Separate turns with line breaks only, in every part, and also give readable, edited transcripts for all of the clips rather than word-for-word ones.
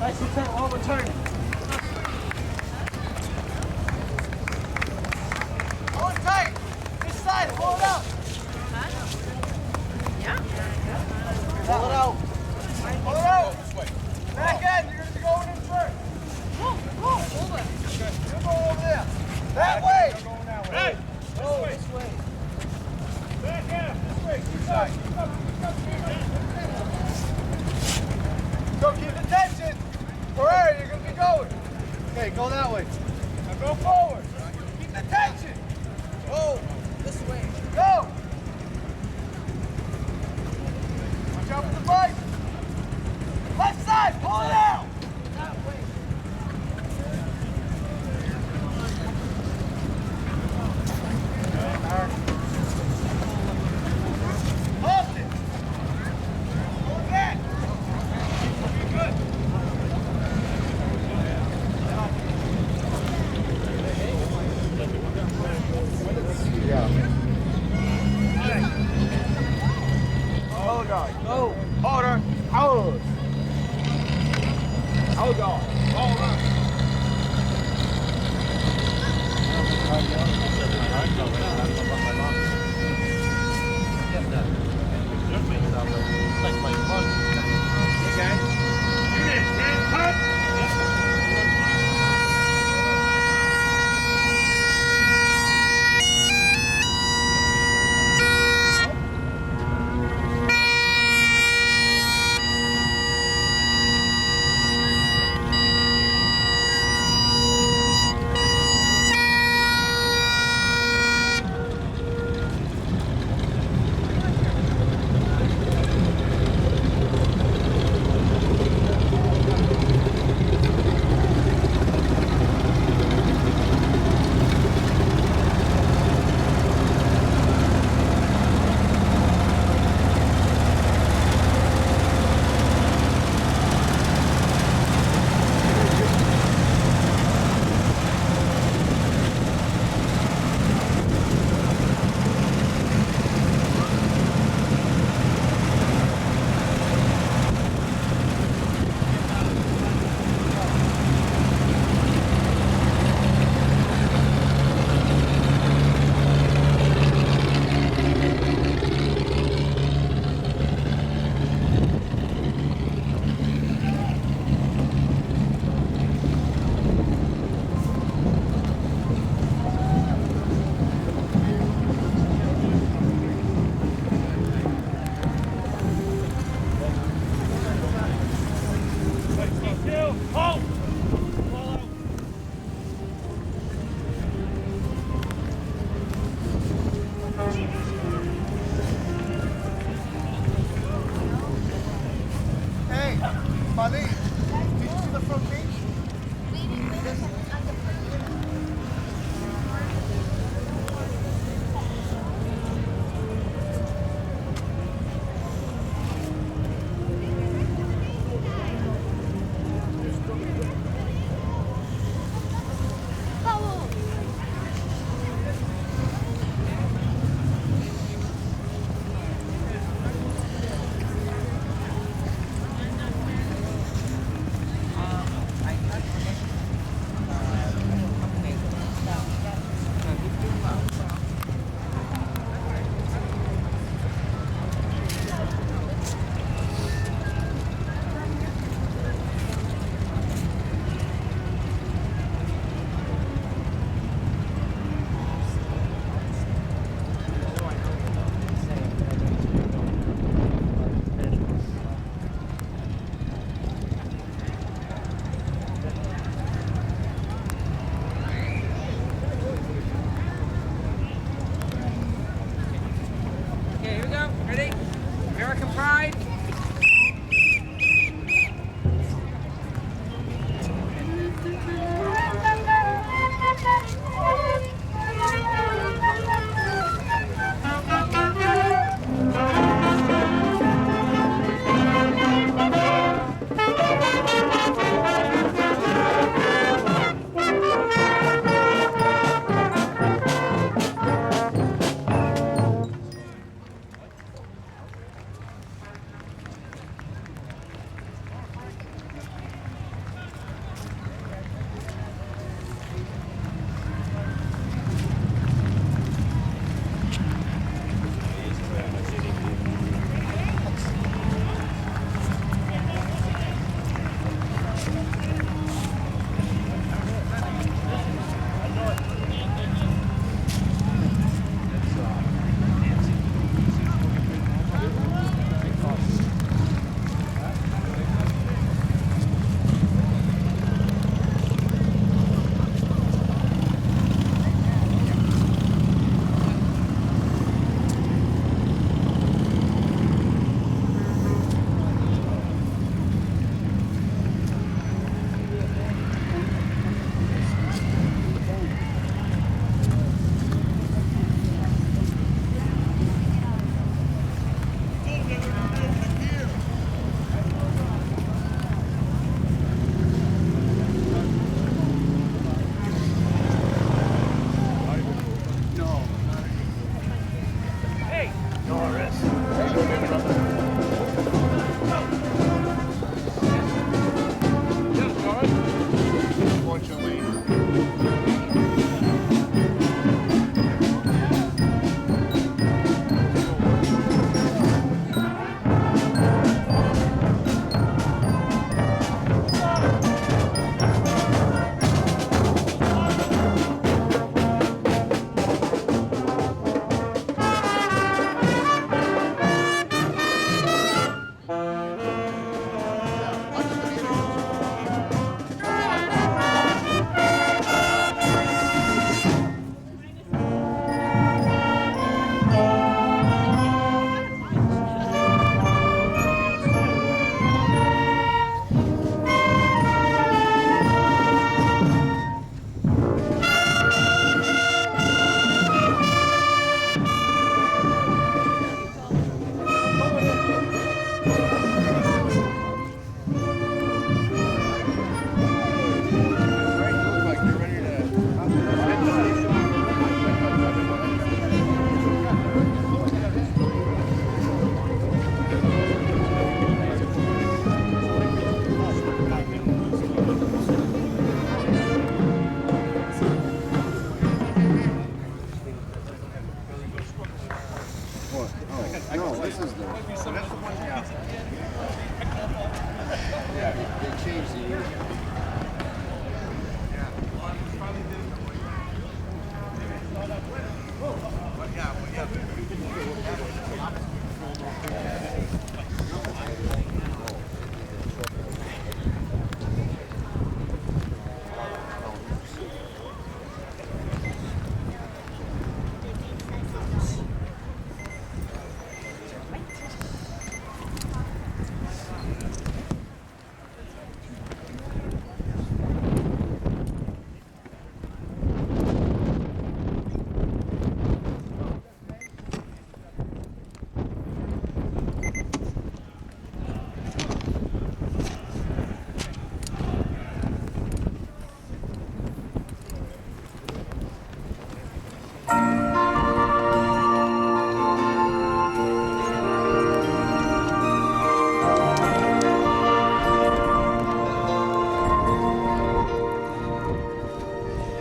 Nice and turn, over turn. Hold it tight. This side, hold it out.
Yeah.
Hold it out. Hold it out. Back end, you're going to be going in first.
Hold it.
You go over there. That way.
Hey!
Go this way.
Back out! This way! Keep up! Keep up! Keep up!
So keep the tension. Where you're going to be going. Okay, go that way. Now go forward. Keep the tension. Go this way. Go. Watch out for the bike. Left side, pull it out. That way. Hold it. Go again. Good. Hold on. Go. Hold on. Hold. Hold on. Hold on. Hey, Mali, did you see the front page?
Okay, here we go. Ready? American Pride.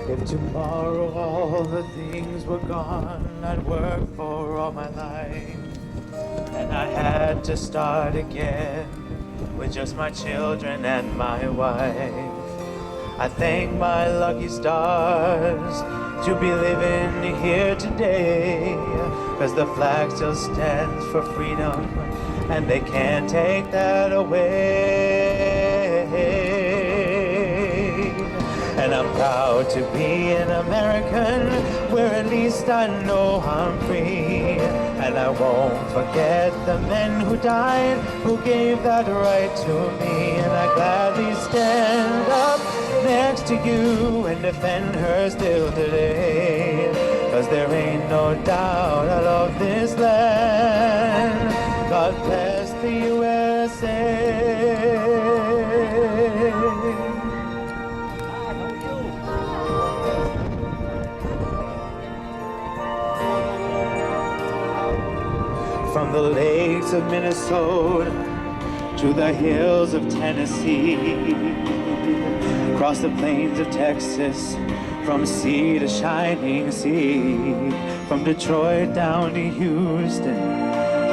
If tomorrow all the things were gone I'd worked for all my life, and I had to start again with just my children and my wife. I thank my lucky stars to be living here today, 'cause the flag still stands for freedom and they can't take that away. And I'm proud to be an American, where at least I know I'm free. And I won't forget the men who died, who gave that right to me. And I gladly stand up next to you and defend her still today. 'Cause there ain't no doubt I love this land. God bless the USA. From the lakes of Minnesota to the hills of Tennessee, across the plains of Texas, from sea to shining sea, from Detroit down to Houston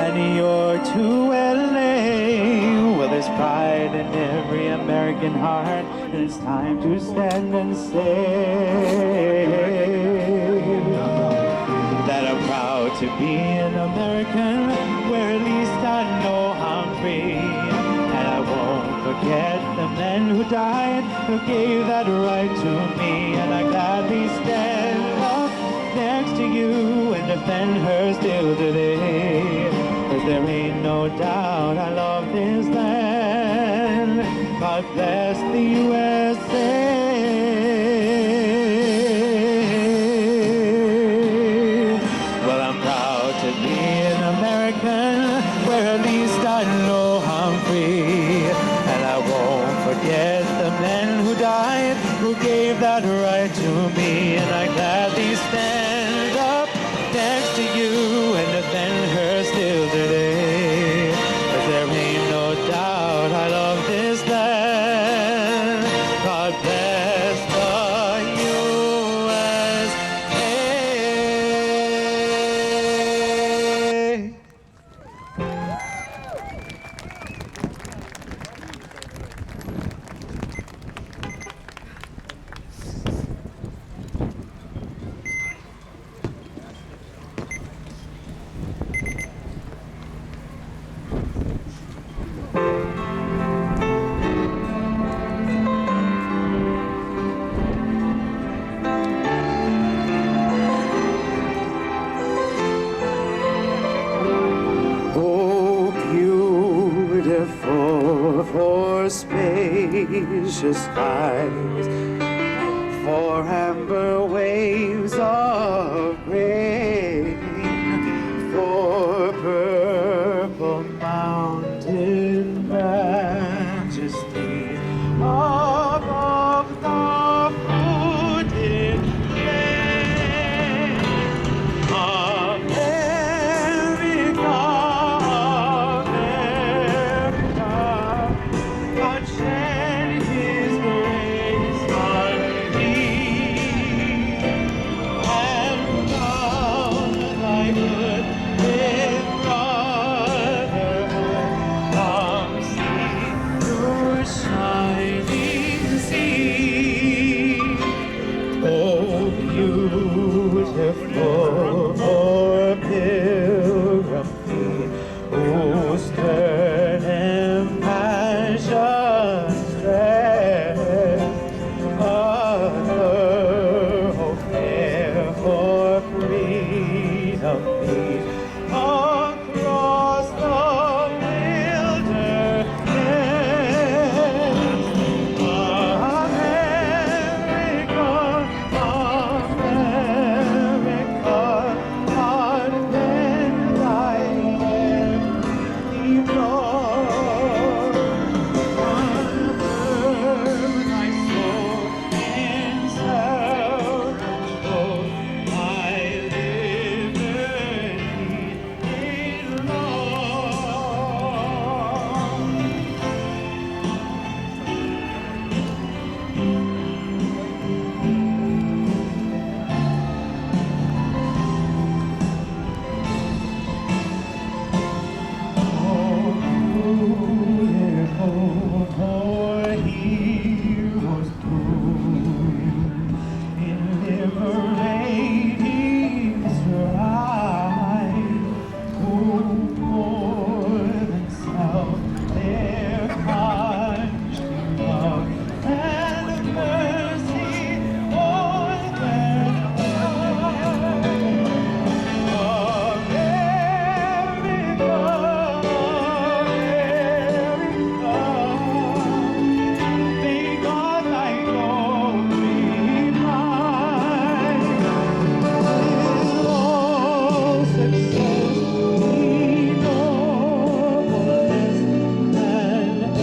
and New York to LA. Well, there's pride in every American heart, and it's time to stand and say that I'm proud to be an American, where at least I know I'm free. And I won't forget the men who died, who gave that right to me. And I gladly stand up next to you and defend her still today. 'Cause there ain't no doubt I love this land. God bless the USA. Where at least I know I'm free. And I won't forget the men who died, who gave that right to me. And I gladly stand up next to you and defend her. for spacious skies, for amber waves of grain, for purple mountain majesty above the fruited plain. America, America, God shed His grace on thee, and down thy goodness, brotherhood, from sea to shining sea. Oh, beautiful for pilgrim feet, whose stern impassioned tread a thoroughfare for freedom beat across the wilderness. America, America, God lend thy empty Lord. Confirm thy soul in self-control, thy liberty in law. For heroes born in liberating strife, who more than self their country love and mercy more than may God thy glory find. With all success, nobleness, and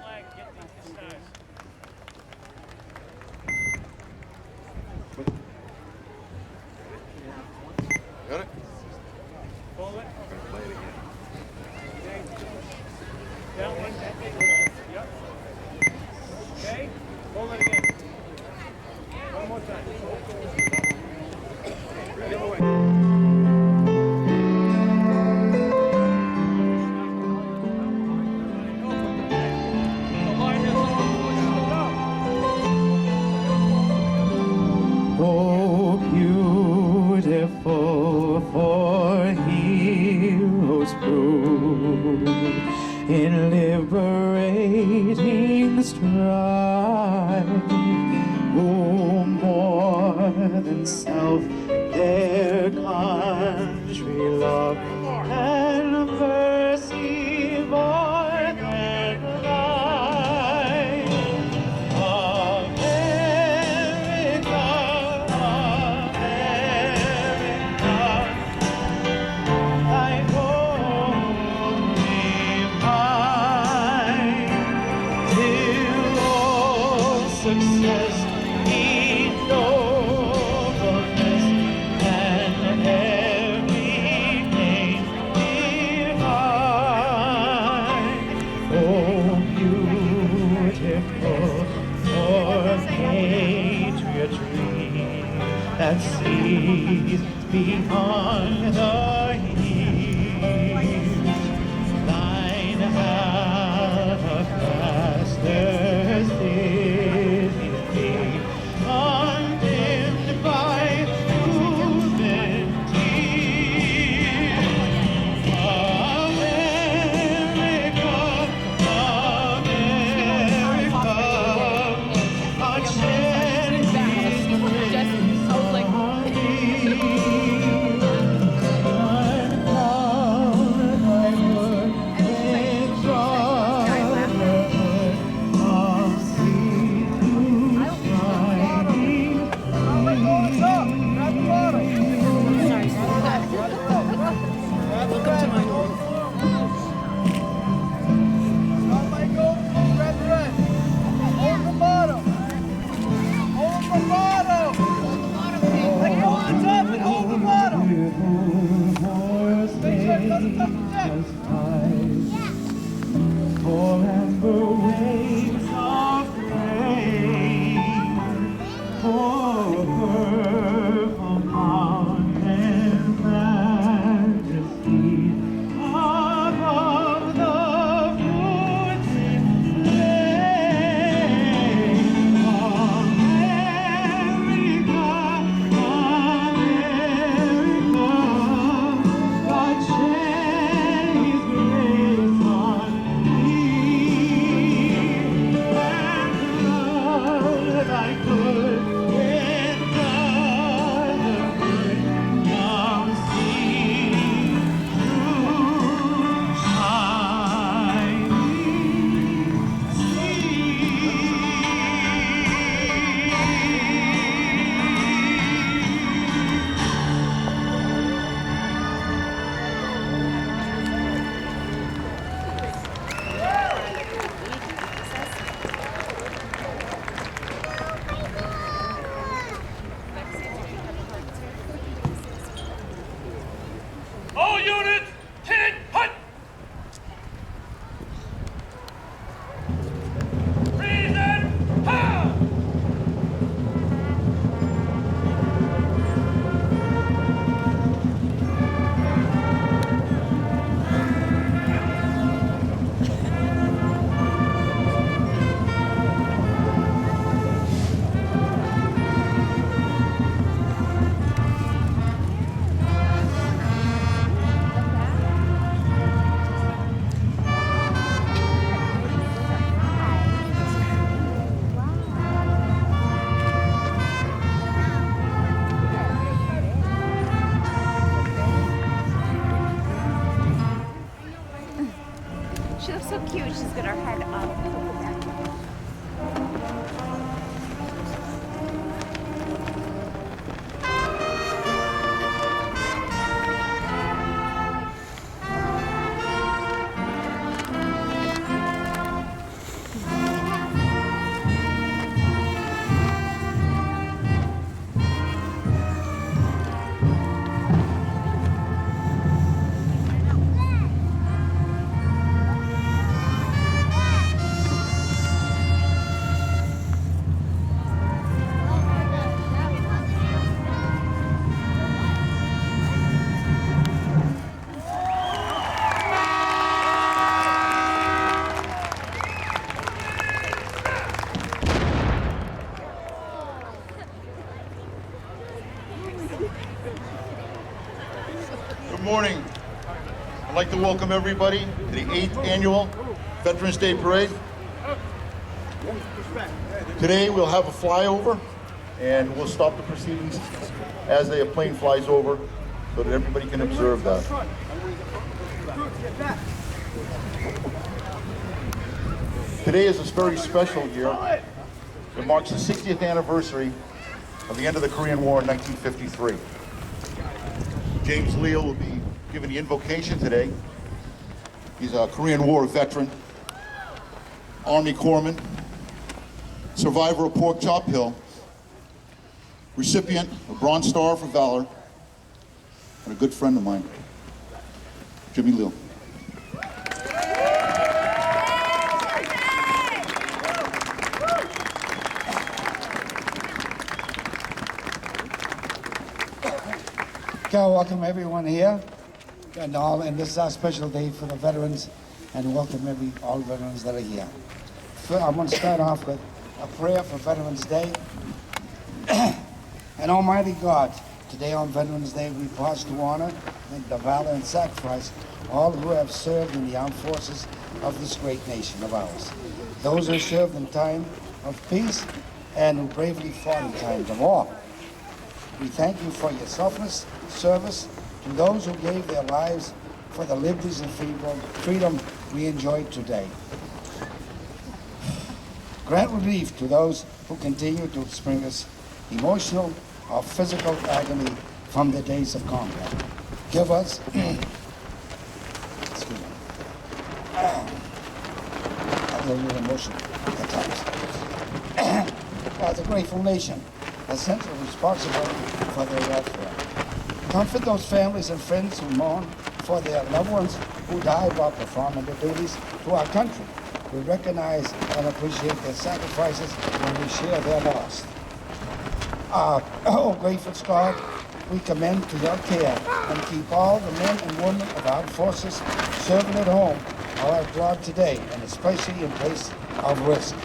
Flag, get the stars.
Got it?
Pull it. Okay. That one. Yep. Okay. Pull it again. One more time. The other way. The line is all pushed up.
oh, beautiful for heroes proved in liberating strife, who more than self their country love and mercy more than life. America, America, thy glory find, till all success in nobleness and every gain divine. Oh, beautiful for patriotry that sees beyond the hills. Thine alabaster cities be undimmed by human tears. purple mountain majesty above the woods in flame. America, America, God shed His grace on me, and love I could with brotherhood now see through shining sea.
All units, cannon, hut! Reason, ha!
She looks so cute. She's got her head up.
Good morning. I'd like to welcome everybody to the 8th annual Veterans Day Parade. Today we'll have a flyover and we'll stop the proceedings as the plane flies over so that everybody can observe that. Today is a very special year. It marks the 60th anniversary of the end of the Korean War in 1953. James Leal will be giving the invocation today. He's a Korean War veteran, Army corpsman, survivor of Pork Chop Hill, recipient of Bronze Star for Valor, and a good friend of mine, Jimmy Leal.
Okay, welcome everyone here, and this is our special day for the veterans, and welcome all veterans that are here. I want to start off with a prayer for Veterans Day. And Almighty God, today on Veterans Day, we pause to honor the valor and sacrifice of all who have served in the armed forces of this great nation of ours. Those who served in time of peace and who bravely fought in times of war. We thank you for your selfless service to those who gave their lives for the liberties and freedom we enjoy today. Grant relief to those who continue to experience emotional or physical agony from the days of combat. Give us, excuse me, a little emotion at times. As a grateful nation, essentially responsible for their welfare. Comfort those families and friends who mourn for their loved ones who died while performing their duties to our country. We recognize and appreciate their sacrifices when we share their loss. Oh, gracious God, we commend to your care and keep all the men and women of our forces serving at home or abroad today, and especially in place of risk.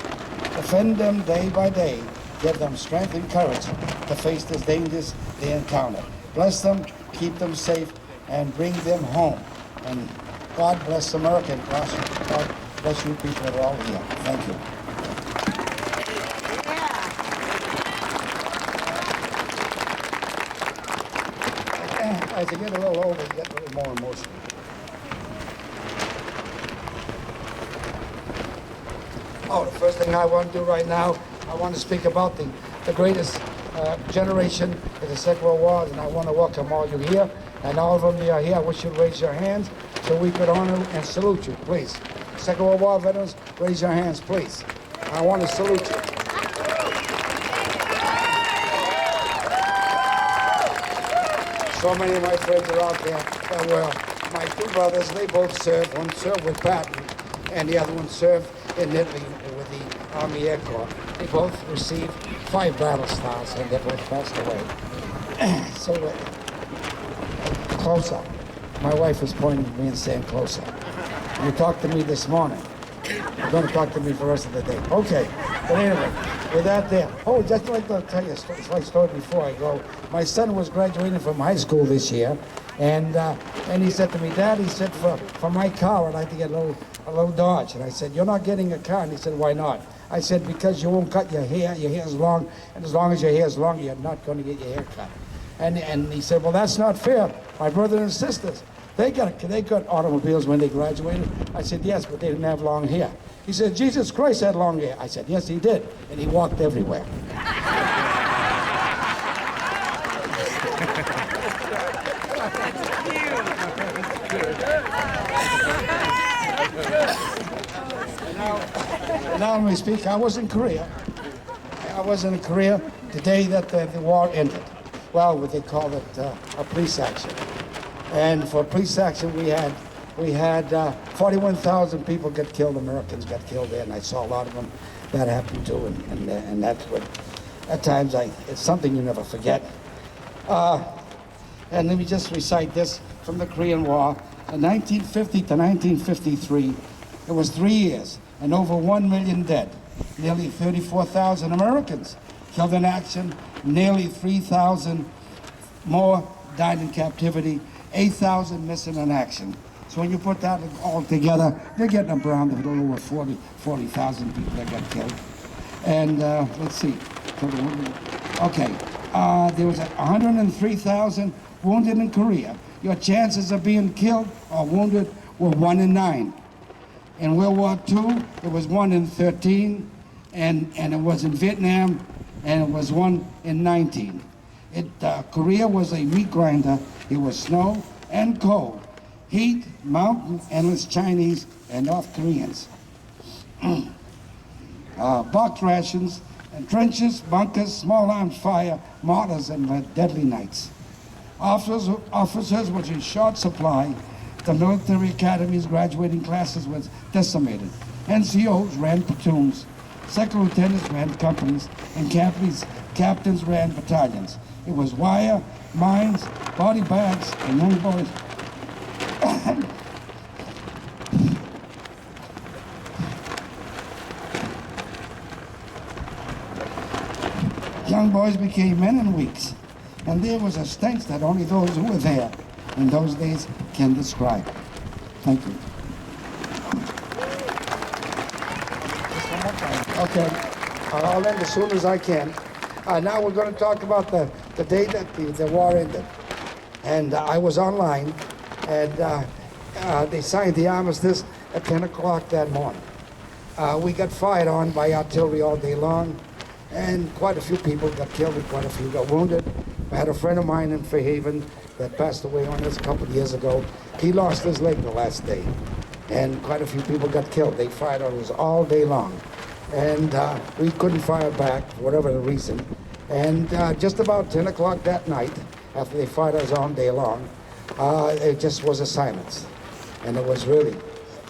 Defend them day by day. Give them strength and courage to face the dangers they encounter. Bless them, keep them safe, and bring them home. And God bless America, and God bless you people that are all here. Thank you. As you get a little older, you get a little more emotional. Oh, the first thing I want to do right now, I want to speak about the greatest generation of the Second World War, and I want to welcome all you here, and all of them that are here. I wish you'd raise your hands so we could honor and salute you, please. Second World War veterans, raise your hands, please. I want to salute you. So many of my friends are out there. Well, my two brothers, they both served. One served with Patton, and the other one served in Italy with the Army Air Corps. They both received 5 battle stars, and they both passed away. So, close up. My wife is pointing at me and saying, close up. You talked to me this morning. You're going to talk to me for the rest of the day. Okay. But anyway, with that there. Oh, just like to tell you a slight story before I go. My son was graduating from high school this year, and he said to me, Dad, he said, for my car, I'd like to get a little Dodge. And I said, you're not getting a car. And he said, why not? I said, because you won't cut your hair. Your hair is long, and as long as your hair is long, you're not going to get your hair cut. And he said, well, that's not fair. My brother and sisters, they got automobiles when they graduated. I said, yes, but they didn't have long hair. He said, Jesus Christ had long hair. I said, yes, he did. And he walked everywhere. Now let me speak. I was in Korea. I was in Korea the day that the war ended. Well, what they called it a police action. And for police action, we had 41,000 people get killed. Americans got killed there, and I saw a lot of them. That happened too, and that's what. At times, it's something you never forget. And let me just recite this from the Korean War. In 1950 to 1953, it was 3 years, and over 1 million dead. Nearly 34,000 Americans killed in action. Nearly 3,000 more died in captivity. 8,000 missing in action. So when you put that all together, they're getting around a little over 40,000 people that got killed. And let's see. Okay, there was 103,000 wounded in Korea. Your chances of being killed or wounded were 1 in 9. In World War II, it was 1 in 13, and it was in Vietnam, and it was 1 in 19. Korea was a meat grinder. It was snow and cold, heat, mountain, endless Chinese and North Koreans. Box rations, and trenches, bunkers, small arms fire, mortars, and deadly nights. Officers was in short supply. The military academies graduating classes was decimated. NCOs ran platoons. Second lieutenants ran companies, and captains ran battalions. It was wire, mines, body bags, and young boys. Young boys became men in weeks, and there was a stench that only those who were there in those days can describe. Thank you. Okay, I'll end as soon as I can. Now we're going to talk about the day that the war ended. And I was online, and they signed the armistice at 10 o'clock that morning. We got fired on by artillery all day long, and quite a few people got killed and quite a few got wounded. I had a friend of mine in Fairhaven that passed away on us a couple of years ago. He lost his leg the last day, and quite a few people got killed. They fired on us all day long. And we couldn't fire back, for whatever the reason. And just about 10 o'clock that night, after they fired us all day long, it just was a silence. And it was really,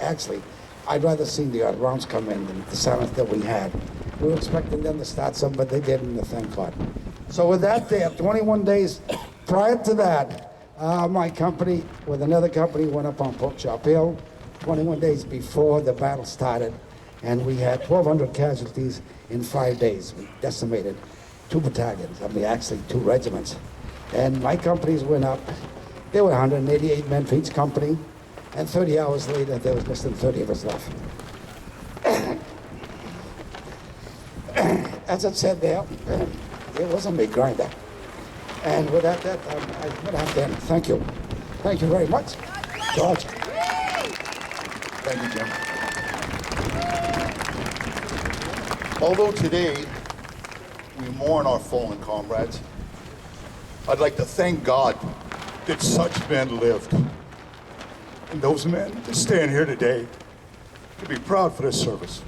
actually, I'd rather see the rounds come in than the silence that we had. We were expecting them to start something, but they didn't, thank God. So with that there, 21 days prior to that, my company with another company went up on Bookshop Hill 21 days before the battle started, and we had 1,200 casualties in 5 days. We decimated 2 battalions, actually 2 regiments. And my companies went up. There were 188 men for each company, and 30 hours later, there was less than 30 of us left. As I said there, it was a big grinder. And with that, I'm going to have to end. Thank you. Thank you very much, George.
Thank you, Jim. Although today we mourn our fallen comrades, I'd like to thank God that such men lived. And those men that stand here today to be proud for their service.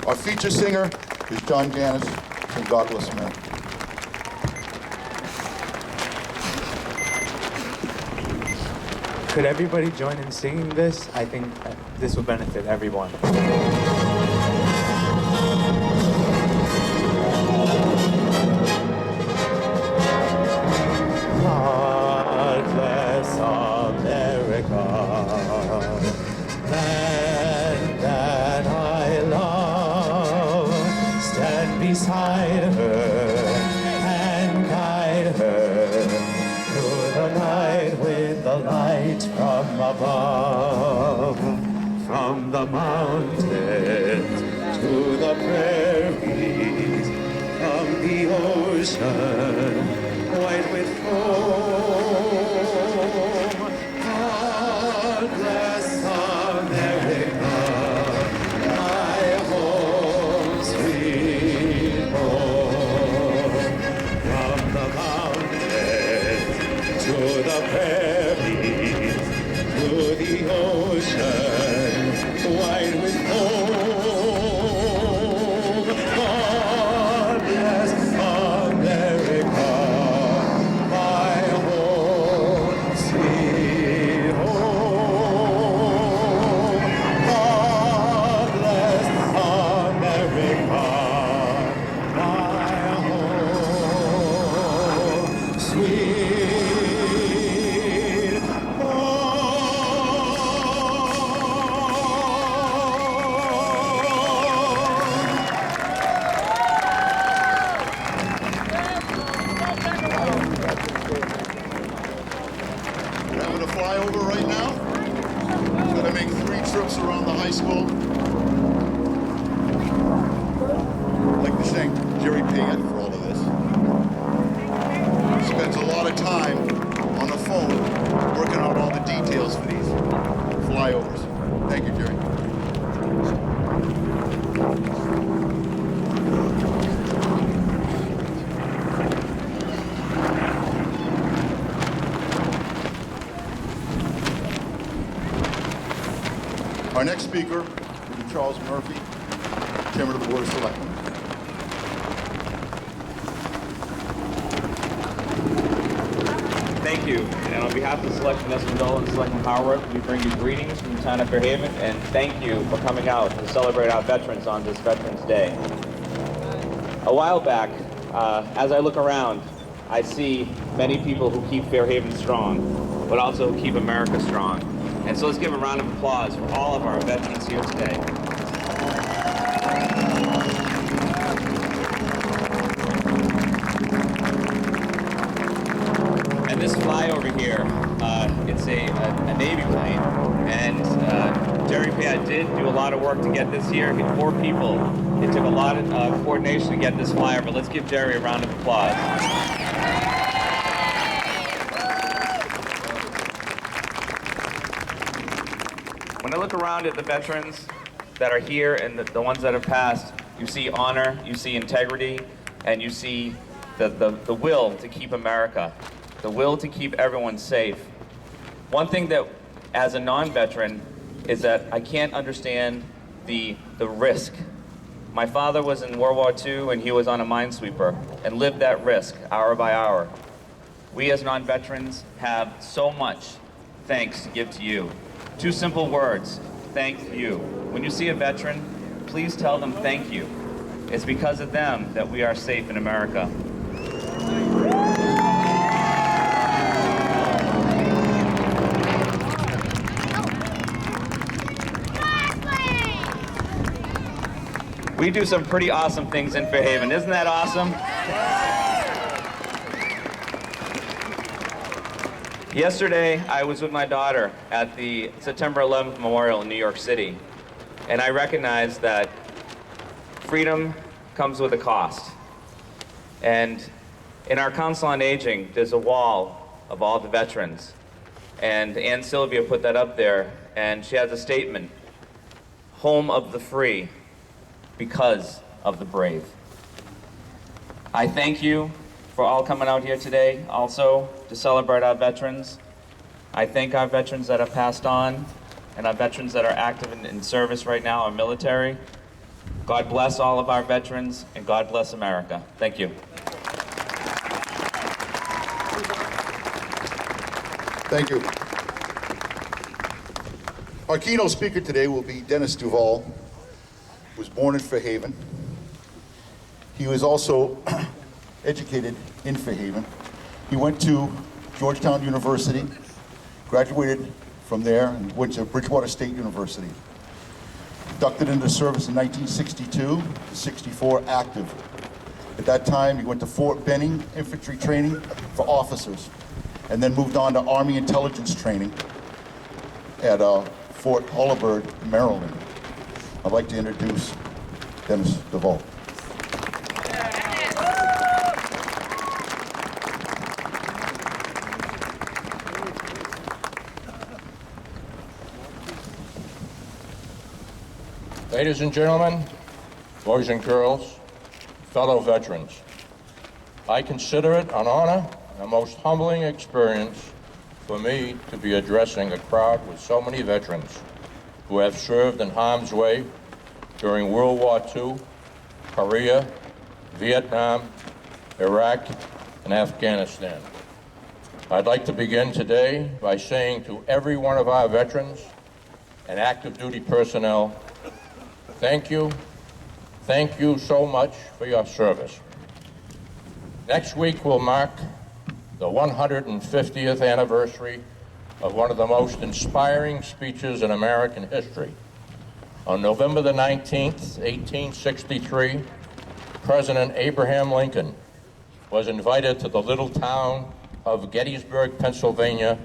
Our feature singer is John Janis from God Bless America.
Could everybody join in singing this? I think this will benefit everyone. God bless America, land that I love. Stand beside her and guide her through the night with the light from above. From the mountains to the prairies, from the ocean white with foam. God bless America, my home, sweet home. From the mountains to the prairies, to the ocean white with foam. God bless America, my home, sweet home. God bless America, my home, sweet
We're having a flyover right now. Going to make 3 trips around the high school. I'd like to thank Jerry Payette for all of this. He spends a lot of time on the phone working out all the details for these flyovers. Thank you, Jerry. Our next speaker will be Charles Murphy, Chairman of the Board of Selectmen.
Thank you. And on behalf of Selection Escondido and Selection Howard, we bring you greetings from the town of Fairhaven and thank you for coming out to celebrate our veterans on this Veterans Day. A while back, as I look around, I see many people who keep Fairhaven strong, but also who keep America strong. And so let's give a round of applause for all of our veterans here today. And this flyover here, it's a Navy plane, and Jerry Payette did do a lot of work to get this here. 4 people. It took a lot of coordination to get this flyover. Let's give Jerry a round of applause. When I look around at the veterans that are here and the ones that have passed, you see honor, you see integrity, and you see the will to keep America, the will to keep everyone safe. One thing that, as a non-veteran, is that I can't understand the risk. My father was in World War II and he was on a minesweeper and lived that risk hour by hour. We as non-veterans have so much thanks to give to you. 2 simple words, thank you. When you see a veteran, please tell them thank you. It's because of them that we are safe in America. We do some pretty awesome things in Fairhaven. Isn't that awesome? Yesterday, I was with my daughter at the September 11th Memorial in New York City, and I recognized that freedom comes with a cost. And in our Council on Aging, there's a wall of all the veterans. And Ann Sylvia put that up there, and she has a statement, "Home of the free, because of the brave." I thank you for all coming out here today, also to celebrate our veterans. I thank our veterans that have passed on, and our veterans that are active in service right now, our military. God bless all of our veterans, and God bless America. Thank you.
Thank you. Our keynote speaker today will be Dennis Duval, who was born in Fairhaven. He was also educated in Fairhaven. He went to Georgetown University, graduated from there, and went to Bridgewater State University. Inducted into service in 1962, 64 active. At that time, he went to Fort Benning infantry training for officers, and then moved on to Army intelligence training at Fort Holabird, Maryland. I'd like to introduce Dennis Duval.
Ladies and gentlemen, boys and girls, fellow veterans, I consider it an honor and a most humbling experience for me to be addressing a crowd with so many veterans who have served in harm's way during World War II, Korea, Vietnam, Iraq, and Afghanistan. I'd like to begin today by saying to every one of our veterans and active duty personnel, thank you so much for your service. Next week will mark the 150th anniversary of one of the most inspiring speeches in American history. On November the 19th, 1863, President Abraham Lincoln was invited to the little town of Gettysburg, Pennsylvania,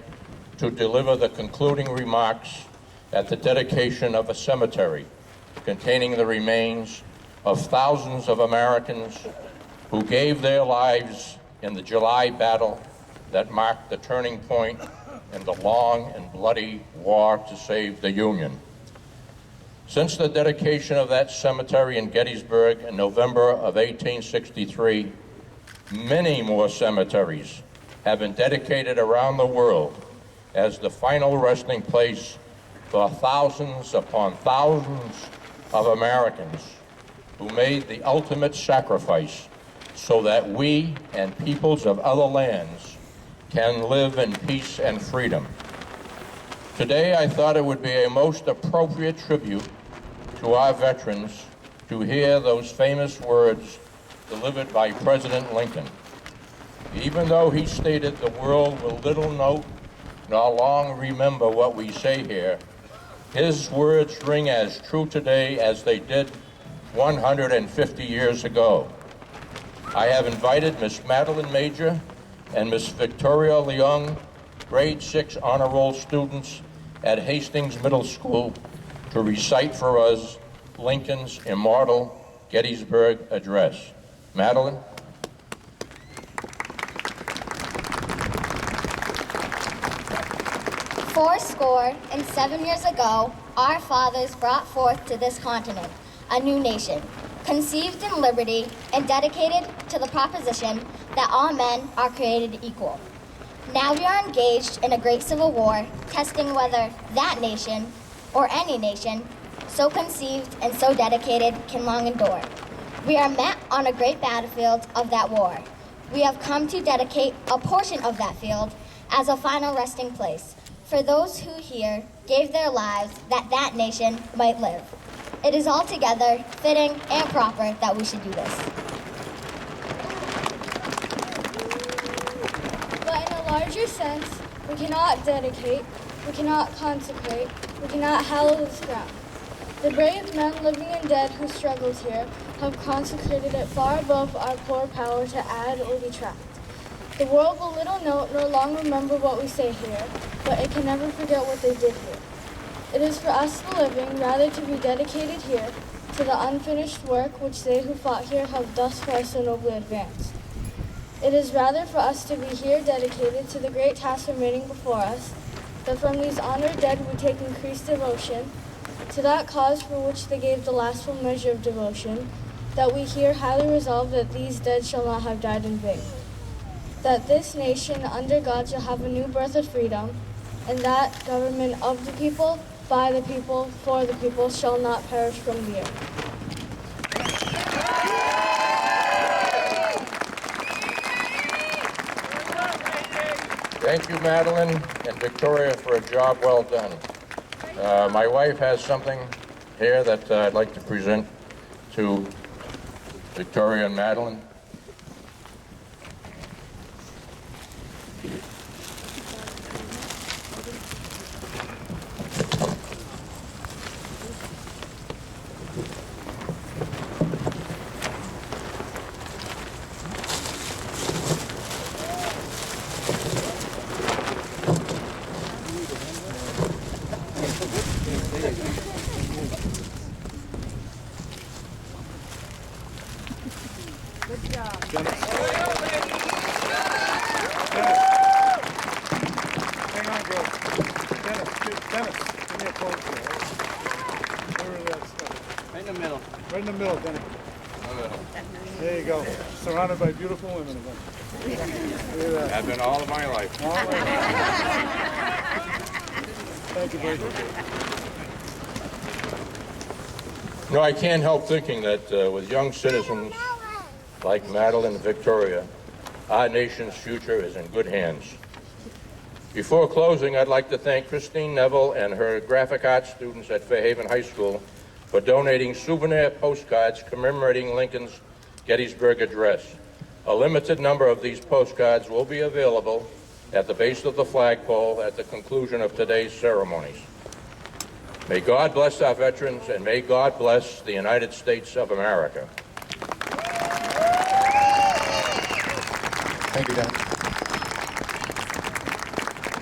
to deliver the concluding remarks at the dedication of a cemetery containing the remains of thousands of Americans who gave their lives in the July battle that marked the turning point in the long and bloody war to save the Union. Since the dedication of that cemetery in Gettysburg in November of 1863, many more cemeteries have been dedicated around the world as the final resting place for thousands upon thousands of Americans who made the ultimate sacrifice so that we and peoples of other lands can live in peace and freedom. Today, I thought it would be a most appropriate tribute to our veterans to hear those famous words delivered by President Lincoln. Even though he stated the world will little note nor long remember what we say here, his words ring as true today as they did 150 years ago. I have invited Miss Madeline Major and Miss Victoria Leung, grade 6 honor roll students at Hastings Middle School, to recite for us Lincoln's immortal Gettysburg Address. Madeline?
Fourscore and 7 years ago, our fathers brought forth to this continent a new nation, conceived in liberty and dedicated to the proposition that all men are created equal. Now we are engaged in a great civil war, testing whether that nation, or any nation, so conceived and so dedicated can long endure. We are met on a great battlefield of that war. We have come to dedicate a portion of that field as a final resting place for those who here gave their lives that that nation might live. It is altogether fitting and proper that we should do this.
But in a larger sense, we cannot dedicate, we cannot consecrate, we cannot hallow this ground. The brave men, living and dead, who struggled here have consecrated it far above our poor power to add or detract. The world will little note nor long remember what we say here, but it can never forget what they did here. It is for us, the living, rather to be dedicated here to the unfinished work which they who fought here have thus far so nobly advanced. It is rather for us to be here dedicated to the great task remaining before us, that from these honored dead we take increased devotion to that cause for which they gave the last full measure of devotion, that we here highly resolve that these dead shall not have died in vain, that this nation under God shall have a new birth of freedom, and that government of the people, by the people, for the people, shall not perish from the earth.
Thank you, Madeline and Victoria, for a job well done. My wife has something here that I'd like to present to Victoria and Madeline.
Right in the middle, Denny. There you go. Surrounded by beautiful women again.
I've been all of my life.
Thank you very much.
No, I can't help thinking that with young citizens like Madeline and Victoria, our nation's future is in good hands. Before closing, I'd like to thank Christine Neville and her graphic arts students at Fairhaven High School for donating souvenir postcards commemorating Lincoln's Gettysburg Address. A limited number of these postcards will be available at the base of the flagpole at the conclusion of today's ceremonies. May God bless our veterans, and may God bless the United States of America.
Thank you, Dennis.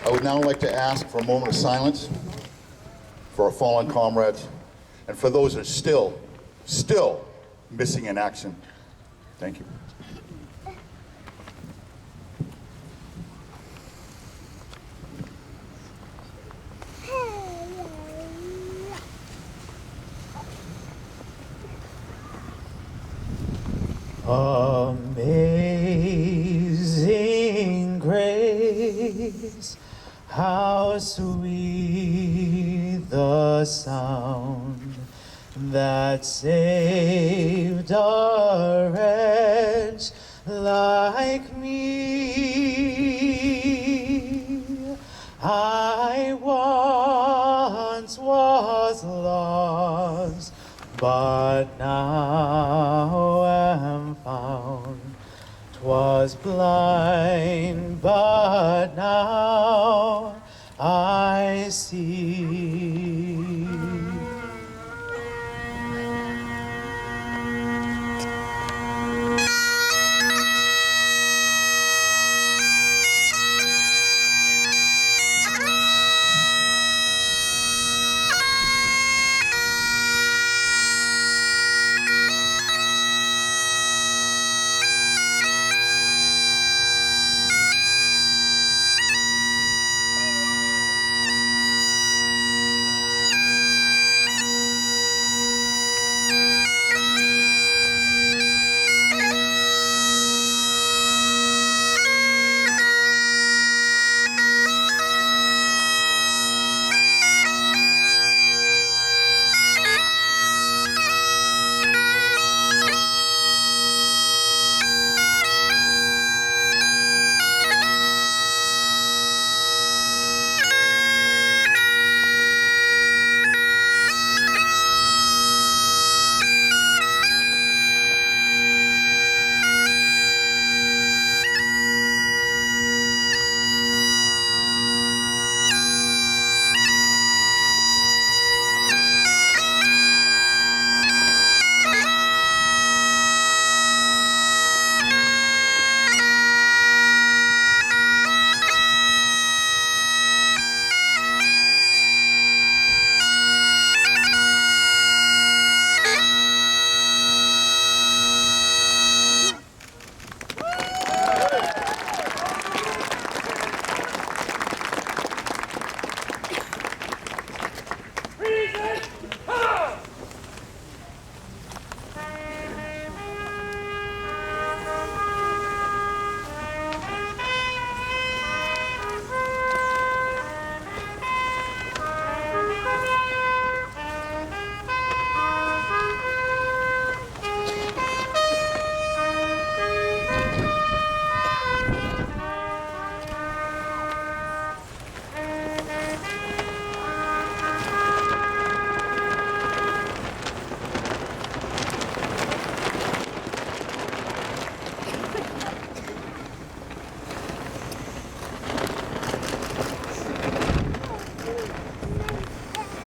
I would now like to ask for a moment of silence for our fallen comrades and for those that are still missing in action. Thank you.
Amazing grace, how sweet the sound that saved a wretch like me. I once was lost, but now am found. 'Twas blind, but now I see.